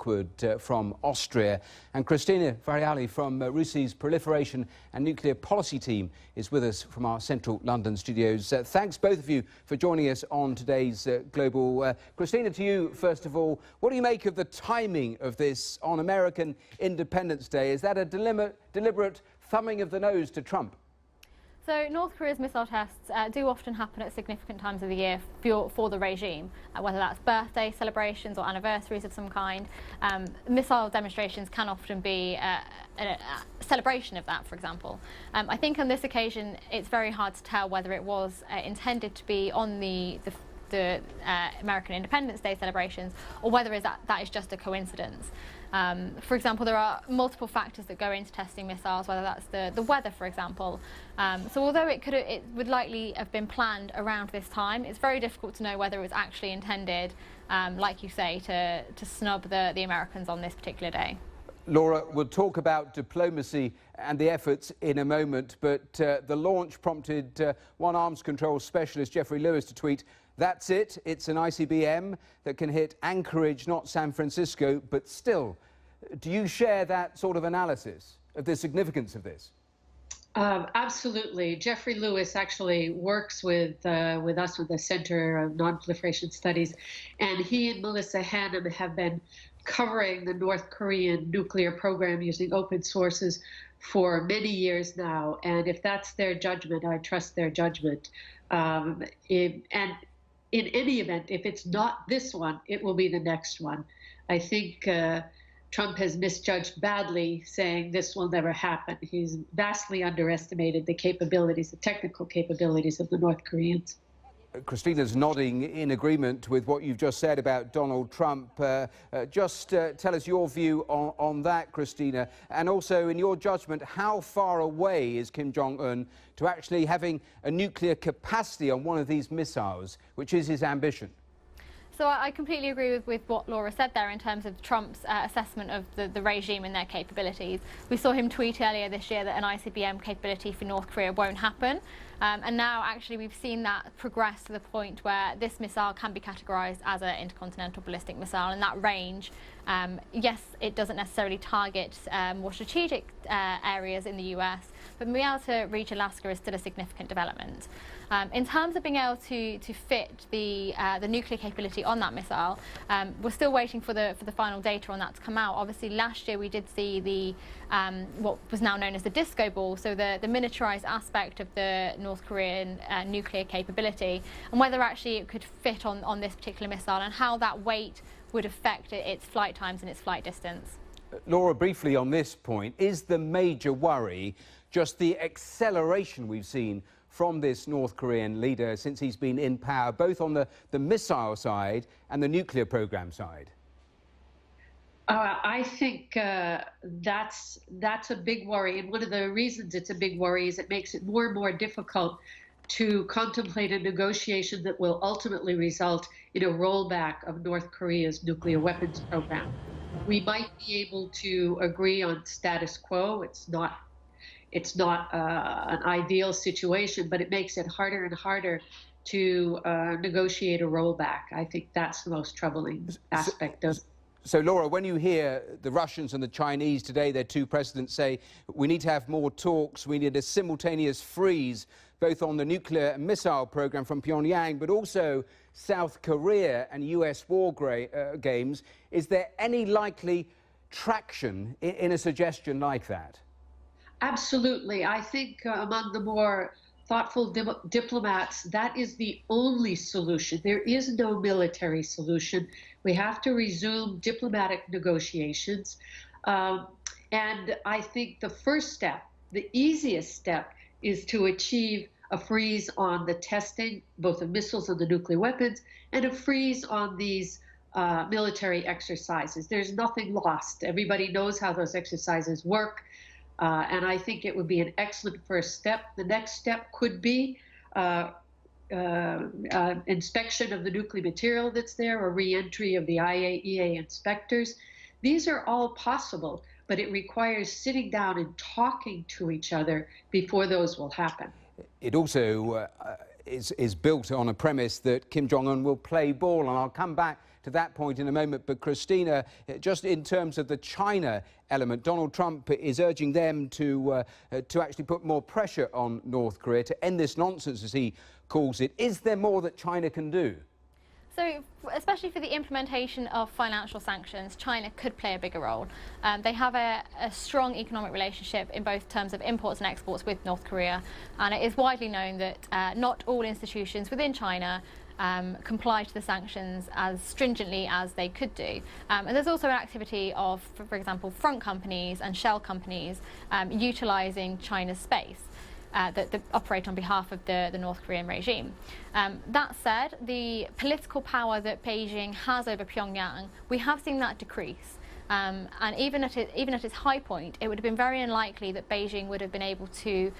Lockwood from Austria. And Cristina Varriale from RUSI's Proliferation and Nuclear Policy team is with us from our central London studios. Thanks both of you for joining us on today's Global. Cristina, to you first of all, what do you make of the timing of this on American Independence Day? Is that a deliberate thumbing of the nose to Trump? So North Korea's missile tests do often happen at significant times of the year for the regime, whether that's birthday celebrations or anniversaries of some kind. Missile demonstrations can often be a celebration of that, for example. I think on this occasion it's very hard to tell whether it was intended to be on the American Independence Day celebrations, or whether that is just a coincidence. For example, there are multiple factors that go into testing missiles, whether that's the weather, for example. So although it would likely have been planned around this time, it's very difficult to know whether it was actually intended, like you say, to snub the Americans on this particular day. Laura, we'll talk about diplomacy and the efforts in a moment, but the launch prompted one arms control specialist, Jeffrey Lewis, to tweet, "That's it, it's an ICBM that can hit Anchorage, not San Francisco, but still." Do you share that sort of analysis of the significance of this? Absolutely. Jeffrey Lewis actually works with us with the Center of Non-Proliferation Studies, and he and Melissa Hannum have been covering the North Korean nuclear program using open sources for many years now. And if that's their judgment, I trust their judgment. And in any event, if it's not this one, it will be the next one. I think Trump has misjudged badly, saying this will never happen. He's vastly underestimated the capabilities, the technical capabilities of the North Koreans. Christina's nodding in agreement with what you've just said about Donald Trump. Just tell us your view on that, Cristina, and also, in your judgment, how far away is Kim Jong-un to actually having a nuclear capacity on one of these missiles, which is his ambition? So I completely agree with what Laura said there in terms of Trump's assessment of the regime and their capabilities. We saw him tweet earlier this year that an ICBM capability for North Korea won't happen. And now actually we've seen that progress to the point where this missile can be categorised as an intercontinental ballistic missile. And that range, yes, it doesn't necessarily target more strategic areas in the US, but being able to reach Alaska is still a significant development. In terms of being able to fit the nuclear capability on that missile, we're still waiting for the final data on that to come out. Obviously, last year we did see the what was now known as the disco ball, so the miniaturized aspect of the North Korean nuclear capability, and whether actually it could fit on this particular missile and how that weight would affect its flight times and its flight distance. Laura, briefly on this point, is the major worry just the acceleration we've seen from this North Korean leader since he's been in power, both on the missile side and the nuclear program side? I think that's a big worry, and one of the reasons it's a big worry is it makes it more and more difficult to contemplate a negotiation that will ultimately result in a rollback of North Korea's nuclear weapons program. We might be able to agree on status quo. It's not an ideal situation, but it makes it harder and harder to negotiate a rollback. I think that's the most troubling aspect of. So, Laura, when you hear the Russians and the Chinese today, their two presidents, say we need to have more talks, we need a simultaneous freeze, both on the nuclear and missile program from Pyongyang, but also South Korea and US war games, is there any likely traction in a suggestion like that? Absolutely. I think among the more thoughtful diplomats, that is the only solution. There is no military solution. We have to resume diplomatic negotiations. And I think the first step, the easiest step, is to achieve a freeze on the testing, both of missiles and the nuclear weapons, and a freeze on these military exercises. There's nothing lost. Everybody knows how those exercises work. And I think it would be an excellent first step. The next step could be inspection of the nuclear material that's there, or re-entry of the IAEA inspectors. These are all possible, but it requires sitting down and talking to each other before those will happen. It also is built on a premise that Kim Jong-un will play ball, and I'll come back to that point in a moment. But Cristina, just in terms of the China element, Donald Trump is urging them to actually put more pressure on North Korea to end this nonsense, as he calls it. Is there more that China can do? So, especially for the implementation of financial sanctions, China could play a bigger role. They have a strong economic relationship in both terms of imports and exports with North Korea, and it is widely known that not all institutions within China comply to the sanctions as stringently as they could do. And there's also an activity of, for example, front companies and shell companies utilising China's space. That operate on behalf of the North Korean regime. That said, the political power that Beijing has over Pyongyang, we have seen that decrease. And even at its high point, it would have been very unlikely that Beijing would have been able to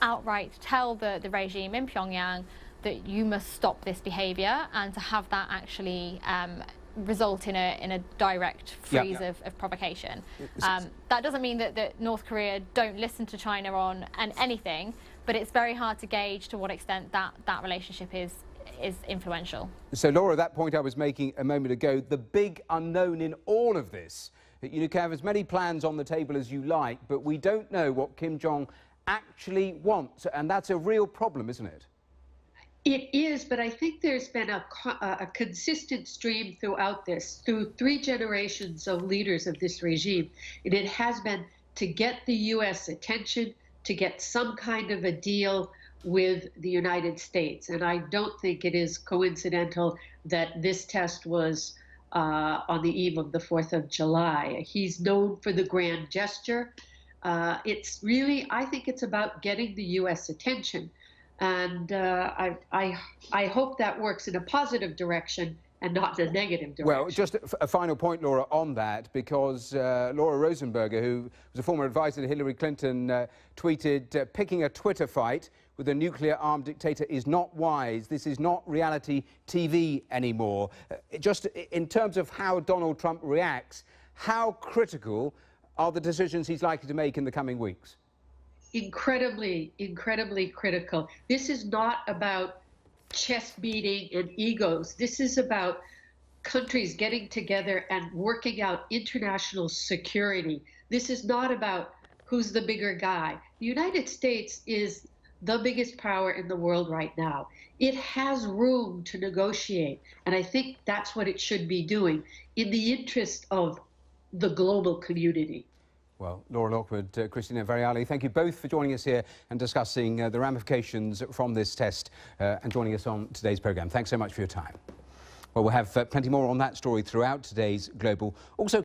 outright tell the regime in Pyongyang that you must stop this behaviour, and to have that actually result in a direct freeze of provocation. That doesn't mean that North Korea don't listen to China on anything, but it's very hard to gauge to what extent that relationship is influential. So, Laura, that point I was making a moment ago, the big unknown in all of this, you can have as many plans on the table as you like, but we don't know what Kim Jong actually wants, and that's a real problem, isn't it? It is, but I think there's been a consistent stream throughout this, through 3 generations of leaders of this regime. And it has been to get the U.S. attention, to get some kind of a deal with the United States. And I don't think it is coincidental that this test was on the eve of the 4th of July. He's known for the grand gesture. It's really, I think it's about getting the U.S. attention. And I hope that works in a positive direction and not in a negative direction. Well, just a final point, Laura, on that, because Laura Rosenberger, who was a former advisor to Hillary Clinton, tweeted, picking a Twitter fight with a nuclear-armed dictator is not wise. This is not reality TV anymore. Just in terms of how Donald Trump reacts, how critical are the decisions he's likely to make in the coming weeks? Incredibly, incredibly critical. This is not about chest beating and egos. This is about countries getting together and working out international security. This is not about who's the bigger guy. The United States is the biggest power in the world right now. It has room to negotiate, and I think that's what it should be doing in the interest of the global community. Well, Laura Lockwood, Cristina Varriale, thank you both for joining us here and discussing the ramifications from this test and joining us on today's programme. Thanks so much for your time. Well, we'll have plenty more on that story throughout today's Global. Also